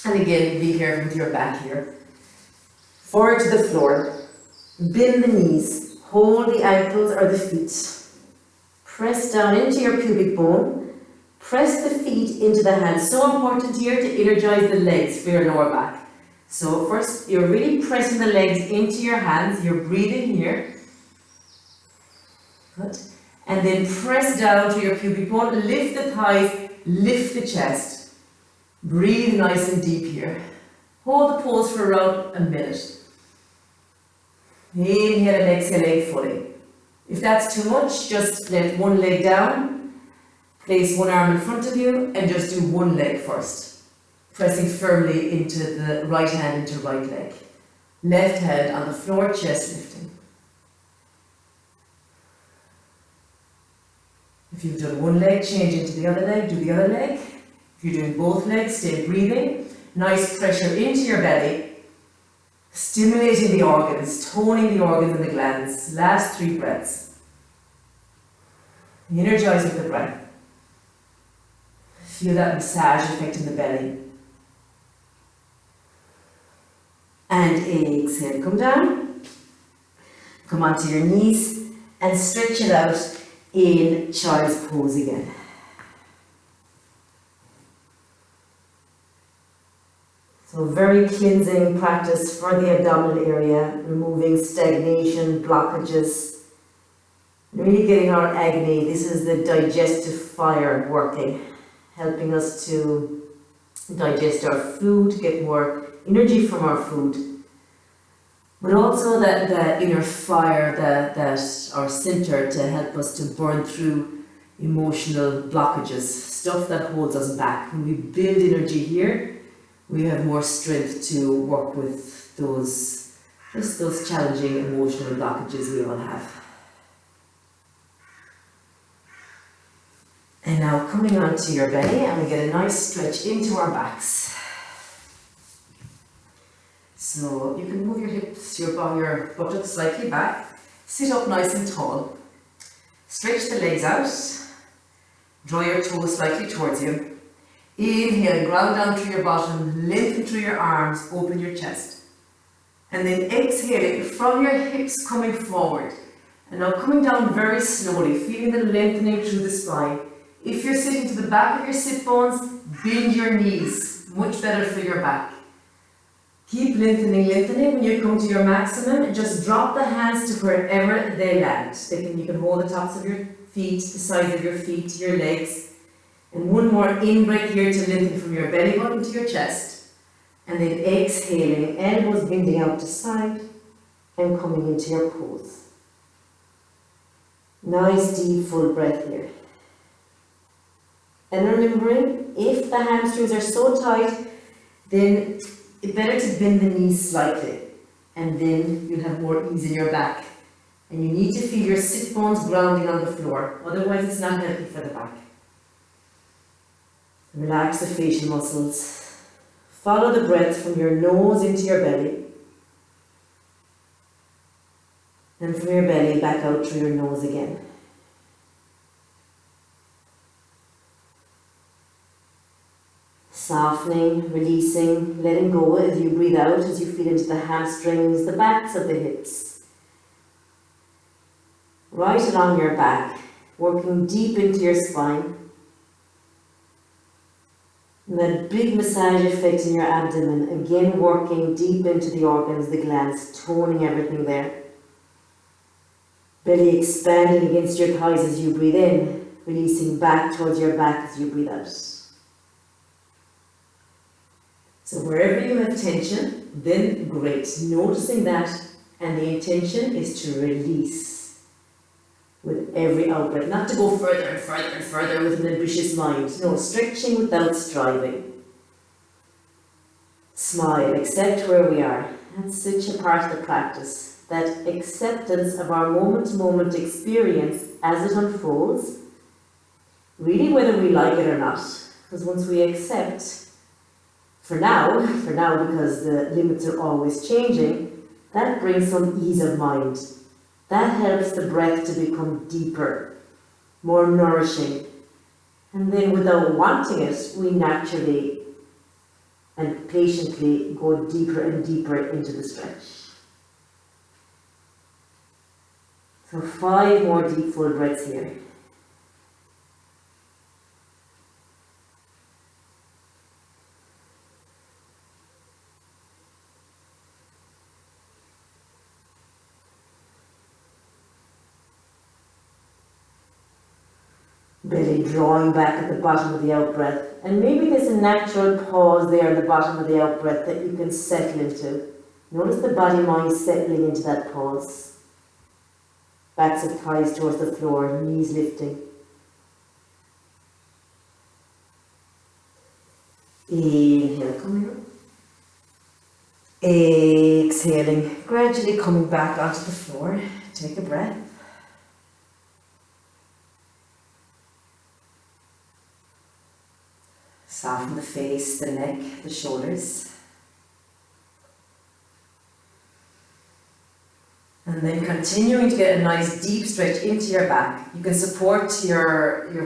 [SPEAKER 1] and again, be here with your back here. Forward to the floor, bend the knees, hold the ankles or the feet. Press down into your pubic bone. Press the feet into the hands. So important here to energize the legs for your lower back. So first, you're really pressing the legs into your hands. You're breathing here. Good. And then press down to your pubic bone. Lift the thighs, lift the chest. Breathe nice and deep here. Hold the pose for around a minute. Inhale and exhale fully. If that's too much, just let one leg down. Place one arm in front of you and just do one leg first. Pressing firmly into the right hand into right leg. Left hand on the floor, chest lifting. If you've done one leg, change into the other leg, do the other leg. If you're doing both legs, stay breathing. Nice pressure into your belly. Stimulating the organs, toning the organs and the glands. Last 3 breaths. Energize with the breath. Feel that massage effect in the belly. And exhale, come down. Come onto your knees and stretch it out in child's pose again. So very cleansing practice for the abdominal area, removing stagnation, blockages, really getting our agni. This is the digestive fire working, helping us to digest our food, get more energy from our food, but also that inner fire, that our center to help us to burn through emotional blockages, stuff that holds us back. When we build energy here, we have more strength to work with those Just those challenging emotional blockages we all have. And now coming onto your belly, and we get a nice stretch into our backs. So you can move your hips, your buttocks slightly back, sit up nice and tall, stretch the legs out, draw your toes slightly towards you. Inhale, ground down through your bottom, lengthen through your arms, open your chest. And then exhaling from your hips coming forward. And now coming down very slowly, feeling the lengthening through the spine. If you're sitting to the back of your sit bones, bend your knees, much better for your back. Keep lengthening. When you come to your maximum, and just drop the hands to wherever they land. You can hold the tops of your feet, the sides of your feet, your legs. And one more in-breath here to lengthen from your belly button to your chest. And then exhaling, elbows bending out to side and coming into your pose. Nice deep full breath here. And remembering, if the hamstrings are so tight, then it's better to bend the knees slightly, and then you'll have more ease in your back. And you need to feel your sit bones grounding on the floor, otherwise it's not healthy for the back. Relax the facial muscles. Follow the breath from your nose into your belly, and from your belly back out through your nose again. Softening, releasing, letting go as you breathe out, as you feel into the hamstrings, the backs of the hips. Right along your back, working deep into your spine. And that big massage effect in your abdomen, again working deep into the organs, the glands, toning everything there. Belly expanding against your thighs as you breathe in, releasing back towards your back as you breathe out. So wherever you have tension, then great. Noticing that, and the intention is to release with every out-breath. Not to go further and further and further with an ambitious mind. No, stretching without striving. Smile, accept where we are. That's such a part of the practice. That acceptance of our moment-to-moment experience as it unfolds, really whether we like it or not. Because once we accept, for now, because the limits are always changing, that brings some ease of mind. That helps the breath to become deeper, more nourishing. And then without wanting it, we naturally and patiently go deeper and deeper into the stretch. So 5 more deep full breaths here. Belly drawing back at the bottom of the out-breath. And maybe there's a natural pause there at the bottom of the out-breath that you can settle into. Notice the body-mind settling into that pause. Backs of thighs towards the floor, knees lifting. Inhale, coming up. Exhaling, gradually coming back onto the floor. Take a breath. Soften the face, the neck, the shoulders. And then continuing to get a nice deep stretch into your back. You can support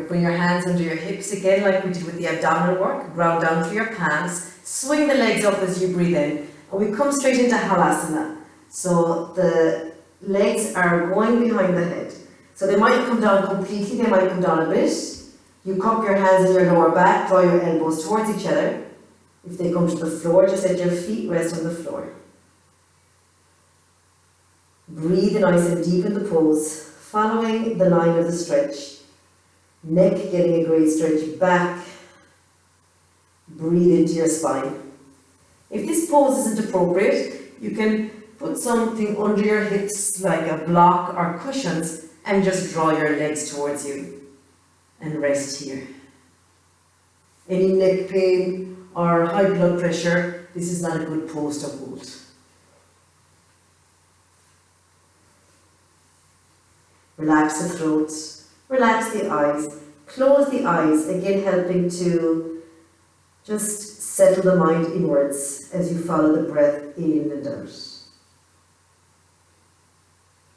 [SPEAKER 1] bring your hands under your hips again, like we did with the abdominal work. Ground down through your palms. Swing the legs up as you breathe in. And we come straight into halasana. So the legs are going behind the head. So they might come down completely, they might come down a bit. You cup your hands in your lower back, draw your elbows towards each other. If they come to the floor, just let your feet rest on the floor. Breathe nice and deep in the pose, following the line of the stretch. Neck getting a great stretch back. Breathe into your spine. If this pose isn't appropriate, you can put something under your hips like a block or cushions and just draw your legs towards you. And rest here. Any neck pain or high blood pressure, this is not a good pose to hold.
[SPEAKER 2] Relax the throat, relax the eyes, close the eyes, again helping to just settle the mind inwards as you follow the breath in and out.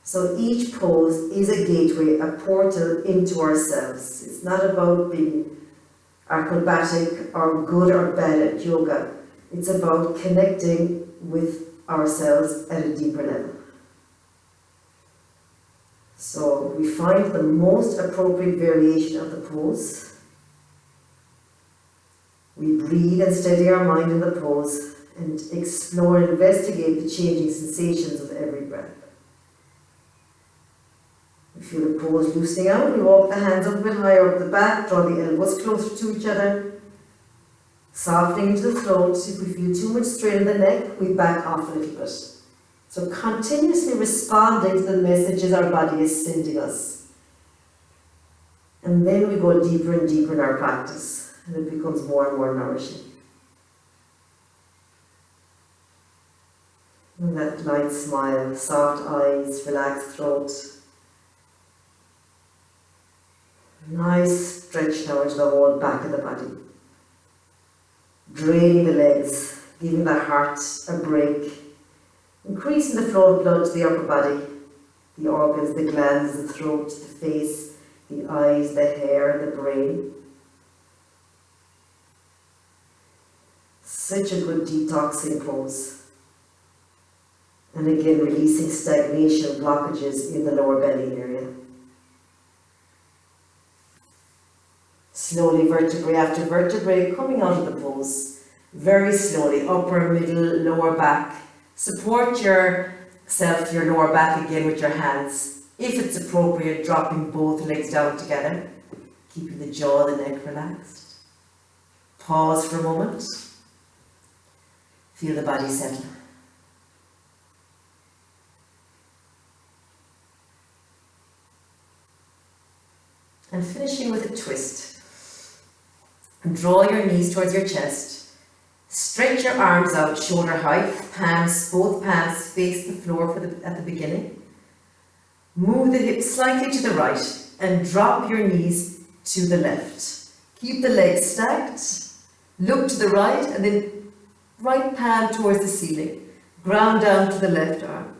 [SPEAKER 2] So each pose is a gateway, a portal into ourselves. It's not about being acrobatic or good or bad at yoga. It's about connecting with ourselves at a deeper level. So we find the most appropriate variation of the pose. We breathe and steady our mind in the pose and explore and investigate the changing sensations of every breath. We feel the pose loosening out. We walk the hands up a bit higher up the back, draw the elbows closer to each other, softening into the throat. If we feel too much strain in the neck, we back off a little bit. So continuously responding to the messages our body is sending us. And then we go deeper and deeper in our practice, and it becomes more and more nourishing. And that light smile, soft eyes, relaxed throat. Nice stretch now into the whole back of the body. Draining the legs, giving the heart a break. Increasing the flow of blood to the upper body, the organs, the glands, the throat, the face, the eyes, the hair, the brain. Such a good detoxing pose. And again, releasing stagnation, blockages in the lower belly area. Slowly, vertebrae after vertebrae, coming out of the pose. Very slowly, upper, middle, lower back. Support yourself, your lower back again with your hands. If it's appropriate, dropping both legs down together. Keeping the jaw, the neck relaxed. Pause for a moment. Feel the body settle. And finishing with a twist. Draw your knees towards your chest. Stretch your arms out, shoulder height, both palms face the floor at the beginning. Move the hips slightly to the right and drop your knees to the left. Keep the legs stacked. Look to the right and then right palm towards the ceiling. Ground down to the left arm.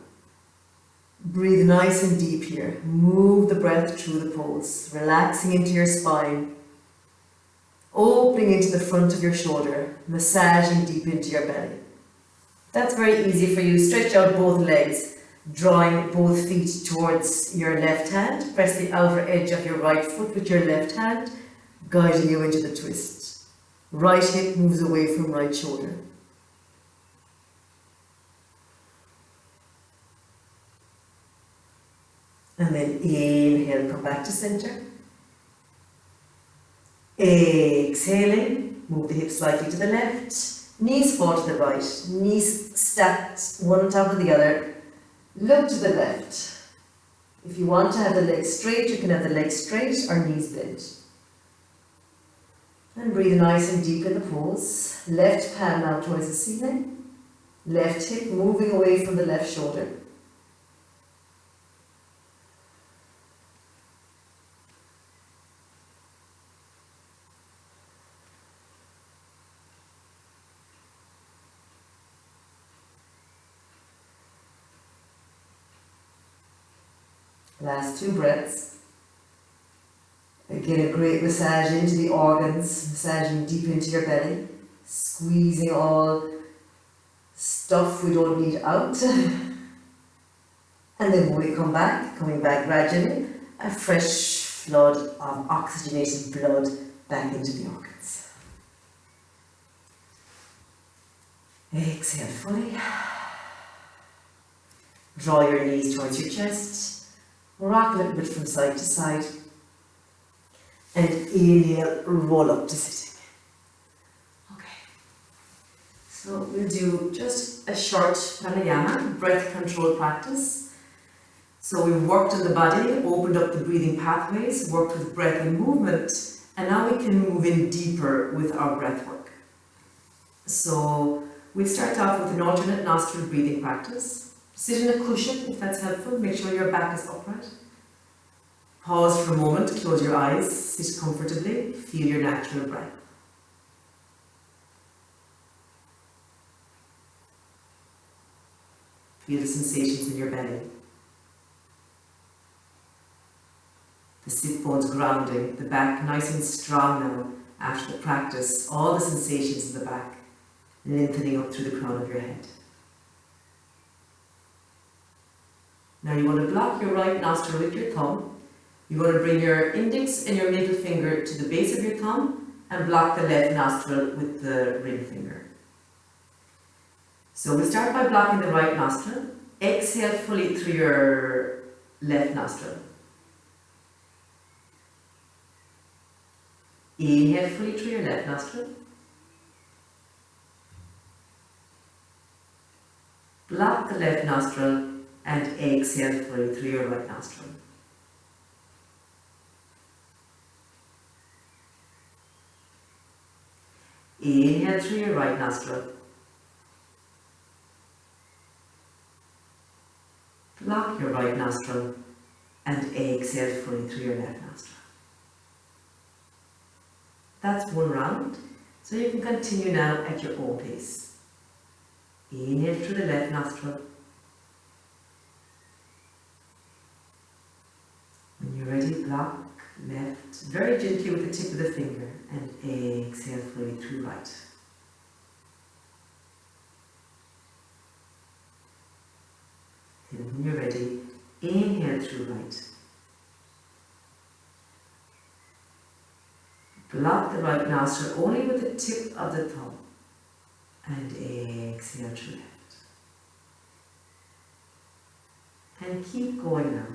[SPEAKER 2] Breathe nice and deep here. Move the breath through the pose, relaxing into your spine. Opening into the front of your shoulder, massaging deep into your belly. That's very easy for you. Stretch out both legs, drawing both feet towards your left hand. Press the outer edge of your right foot with your left hand, guiding you into the twist. Right hip moves away from right shoulder. And then inhale, come back to center. Exhaling, move the hips slightly to the left, knees fall to the right, knees stacked one on top of the other. Look to the left. If you want to have the legs straight, you can have the legs straight or knees bent. And breathe nice and deep in the pose. Left palm now towards the ceiling. Left hip moving away from the left shoulder. Last 2 breaths. Again, a great massage into the organs, massaging deep into your belly, squeezing all stuff we don't need out. And then when we come back, coming back gradually, a fresh flood of oxygenated blood back into the organs. Exhale fully. Draw your knees towards your chest. Rock a little bit from side to side. And inhale, roll up to sitting. Okay. So we'll do just a short pranayama, breath control practice. So we've worked on the body, opened up the breathing pathways, worked with breath and movement, and now we can move in deeper with our breath work. So we'll start off with an alternate nostril breathing practice. Sit in a cushion if that's helpful. Make sure your back is upright.
[SPEAKER 1] Pause for a moment, close your eyes, sit comfortably, feel your natural breath. Feel the sensations in your belly. The sit bones grounding, the back nice and strong now after the practice, all the sensations in the back, lengthening up through the crown of your head. Now you want to block your right nostril with your thumb. You want to bring your index and your middle finger to the base of your thumb and block the left nostril with the ring finger. So we'll start by blocking the right nostril. Exhale fully through your left nostril. Inhale fully through your left nostril. Block the left nostril and exhale fully through your right nostril. Inhale through your right nostril. Block your right nostril and exhale fully through your left nostril. That's one round, so you can continue now at your own pace. Inhale through the left nostril. When you're ready, block left very gently with the tip of the finger and exhale fully through right. And when you're ready, inhale through right. Block the right nostril only with the tip of the thumb and exhale through left. And keep going now.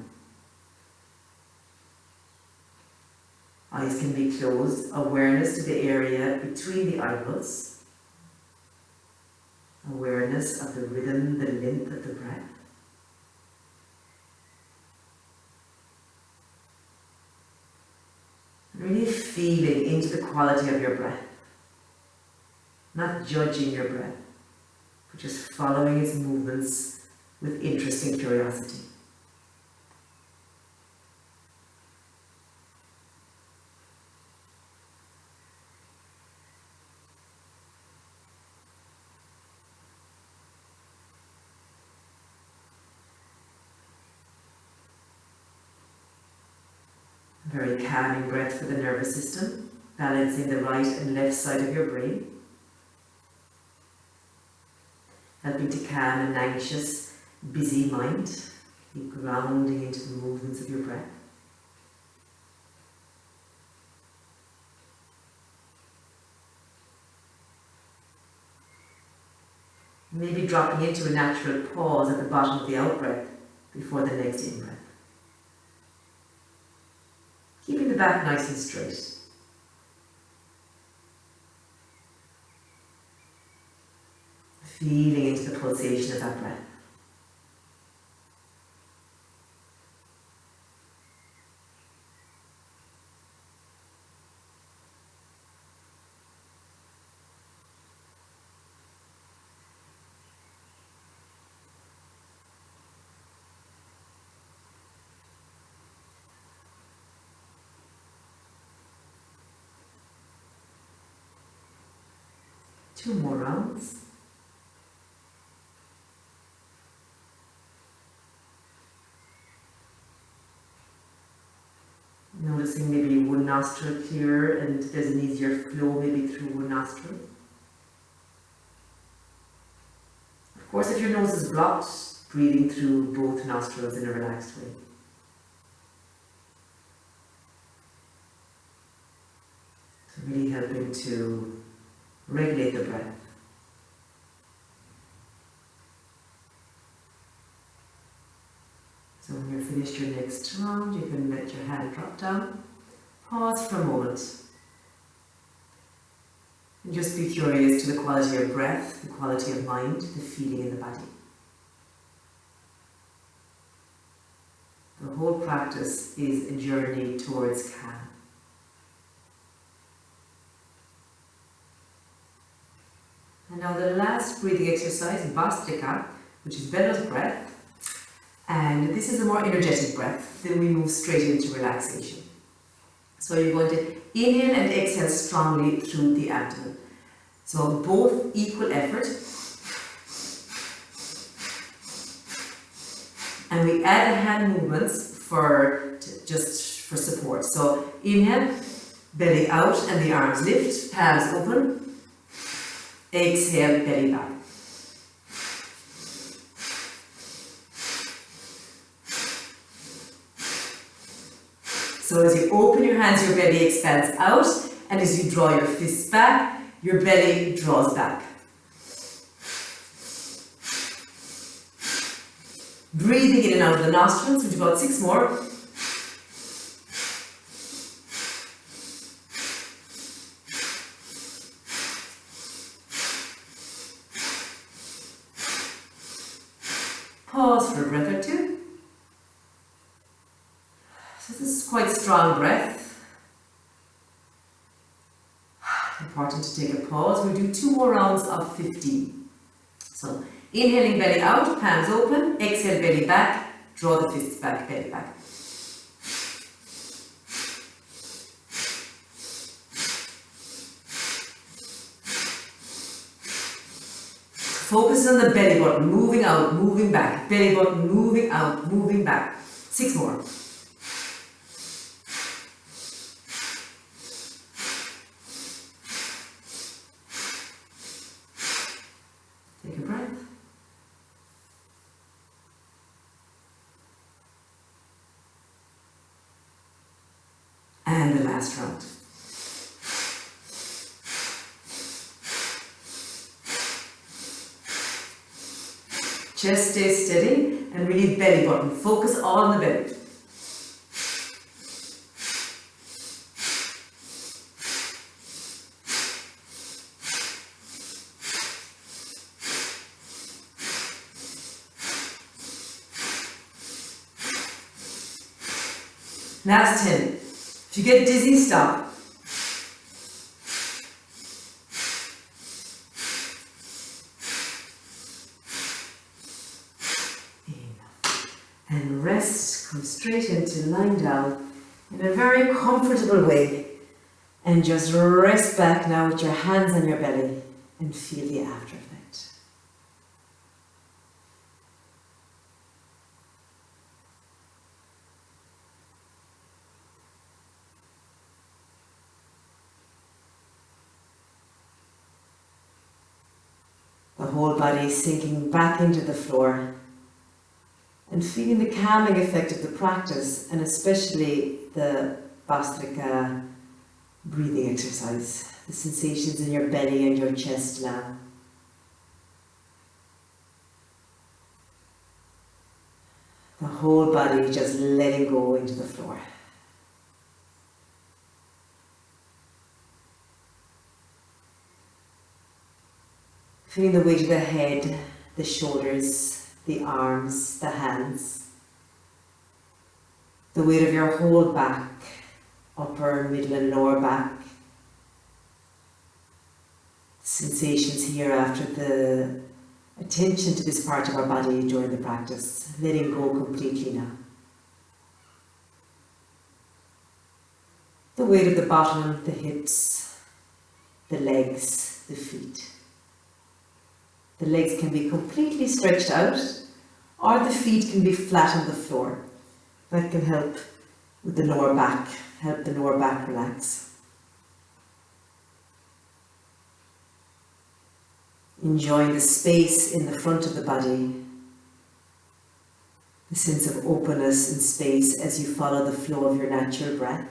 [SPEAKER 1] Eyes can be closed, awareness to the area between the eyelids, awareness of the rhythm, the length of the breath. Really feeling into the quality of your breath, not judging your breath, but just following its movements with interest and curiosity. Very calming breath for the nervous system, balancing the right and left side of your brain, helping to calm an anxious, busy mind, keep grounding into the movements of your breath. Maybe dropping into a natural pause at the bottom of the out-breath before the next in-breath. Keeping the back nice and straight. Feeling into the pulsation of that breath. Two more rounds. Noticing maybe one nostril clearer and there's an easier flow maybe through one nostril. Of course, if your nose is blocked, breathing through both nostrils in a relaxed way. So really helping to regulate the breath. So when you're finished your next round, you can let your hand drop down. Pause for a moment. And just be curious to the quality of breath, the quality of mind, the feeling in the body. The whole practice is a journey towards calm. And now the last breathing exercise, Bastrika, which is bellows breath. And this is a more energetic breath. Then we move straight into relaxation. So you're going to inhale and exhale strongly through the abdomen. So both equal effort. And we add the hand movements just for support. So inhale, belly out and the arms lift, palms open. Exhale, belly back. So as you open your hands, your belly expands out, and as you draw your fists back, your belly draws back. Breathing in and out of the nostrils, we've got 6 more. Pause for a breath or 2. So this is quite strong breath. Important to take a pause. We'll do 2 more rounds of 15. So inhaling, belly out, palms open. Exhale, belly back. Draw the fists back, belly back. Focus on the belly button, moving out, moving back. Belly button, moving out, moving back. 6 more. Take a breath. And the last round. Chest stays steady and really belly button. Focus all on the belly. Last 10. If you get dizzy, stop. And rest, come straight into lying down in a very comfortable way. And just rest back now with your hands on your belly and feel the after effect. The whole body sinking back into the floor. And feeling the calming effect of the practice, and especially the Bhastrika breathing exercise, the sensations in your belly and your chest now. The whole body just letting go into the floor. Feeling the weight of the head, the shoulders, the arms, the hands, the weight of your whole back, upper, middle and lower back. Sensations here after the attention to this part of our body during the practice, letting go completely now. The weight of the bottom, the hips, the legs, the feet. The legs can be completely stretched out, or the feet can be flat on the floor. That can help with the lower back, help the lower back relax. Enjoying the space in the front of the body, the sense of openness and space as you follow the flow of your natural breath.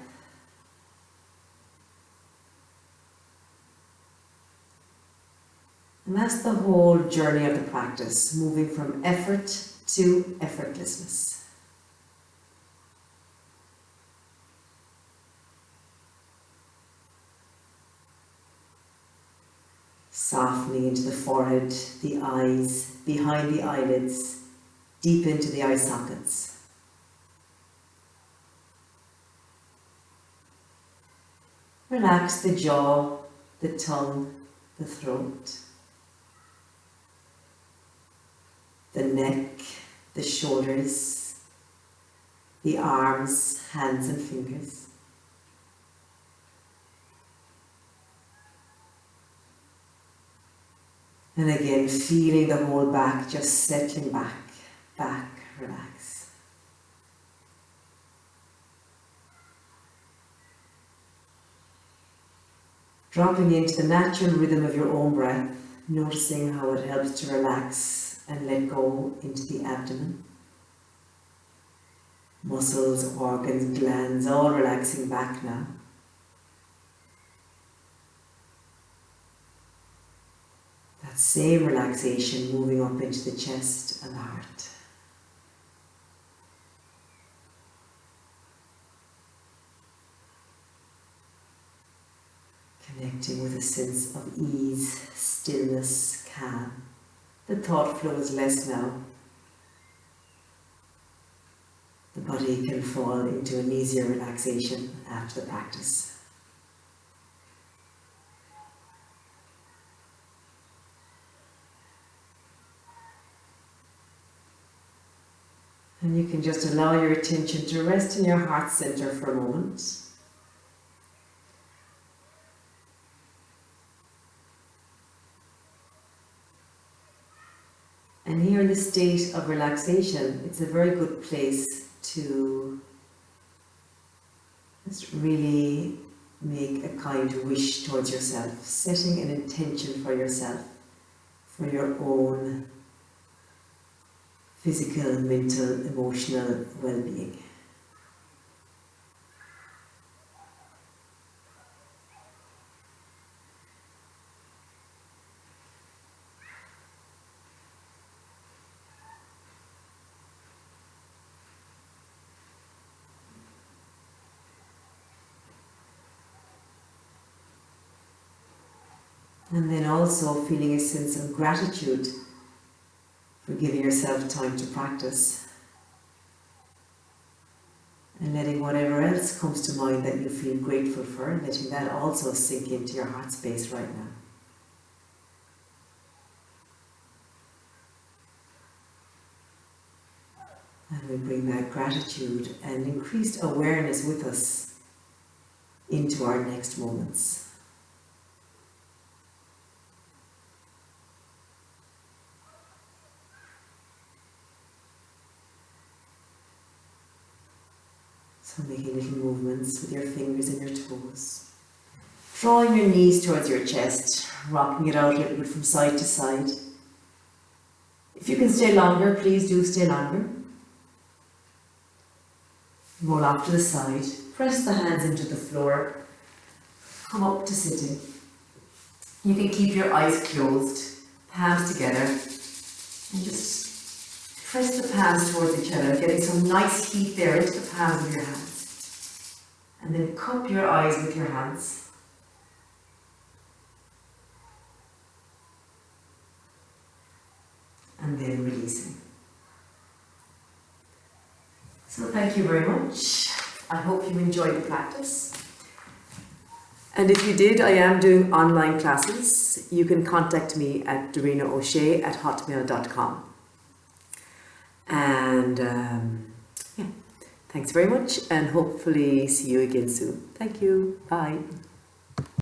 [SPEAKER 1] And that's the whole journey of the practice, moving from effort to effortlessness. Softening into the forehead, the eyes, behind the eyelids, deep into the eye sockets. Relax the jaw, the tongue, the throat. The neck, the shoulders, the arms, hands and fingers. And again, feeling the whole back just settling back, relax. Dropping into the natural rhythm of your own breath, noticing how it helps to relax and let go into the abdomen. Muscles, organs, glands, all relaxing back now. That same relaxation moving up into the chest and the heart. Connecting with a sense of ease, stillness, calm. The thought flow is less now. The body can fall into an easier relaxation after the practice. And you can just allow your attention to rest in your heart center for a moment. And here in this state of relaxation, it's a very good place to just really make a kind wish towards yourself, setting an intention for yourself, for your own physical, mental, emotional well-being. And then also feeling a sense of gratitude for giving yourself time to practice. And letting whatever else comes to mind that you feel grateful for, letting that also sink into your heart space right now. And we bring that gratitude and increased awareness with us into our next moments. So making little movements with your fingers and your toes. Drawing your knees towards your chest, rocking it out a little bit from side to side. If you can stay longer, please do stay longer. Roll off to the side, press the hands into the floor, come up to sitting. You can keep your eyes closed, palms together, and just press the palms towards each other, getting some nice heat there into the palms of your hands. And then cup your eyes with your hands. And then releasing. So thank you very much. I hope you enjoyed the practice. And if you did, I am doing online classes. You can contact me at darinaoshea@hotmail.com. And yeah, thanks very much, and hopefully see you again soon. Thank you. Bye.